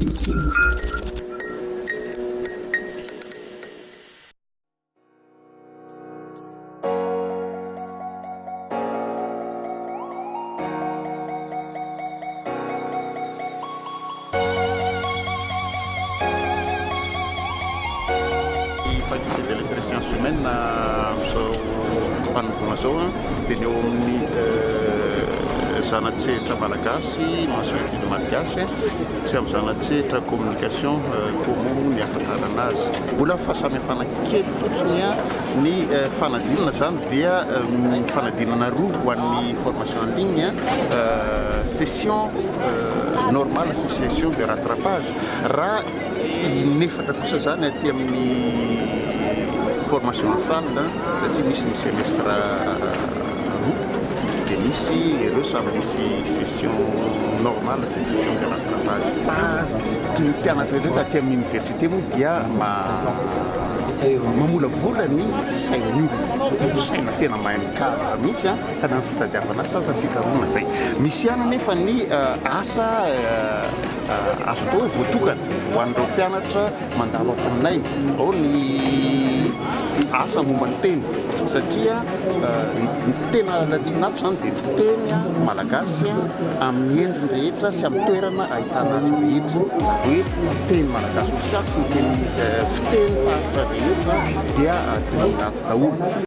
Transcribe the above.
Faculté d'électricité sciences humaines amin'izao fanomboana zao dia ny eo amin'ny zana-tsehatra malagasy mention étude malagasy sy amin'ny zana-tsehatra communication comment ny ahafantarana azy. Mbola fahasamihafana kely fotsiny ny fanadinana zany dia fanadinana roa ho an'ny formation en ligne session normale sy session de rattrapage. Raha inefatra kosa zany aty amin'ny formation en salle satria misy ny semestre roa dia misy ireo samy misy session normale sy session de rattrapage. Ny mpianatra rehetra aty amin'ny université moa dia mamolavola ny sain'olona, saina tena mahay mikavaka mihitsy ka na ny fitadiavana asa fikaroana zay. Misy ihany nefa ny asa azo atao hoe voatokana ho an'ireo mpianatra mandalo ao aminay, ao ny asa momba ny teny satria ny tena ladinako zany dia fiteny malagasy amin'ny endriny rehetra sy amin'ny toerana ahitana azy rehetra, hoe teny malagasy ofisialy sy ny teny fiteny faritra rehetra dia teny ato daholo.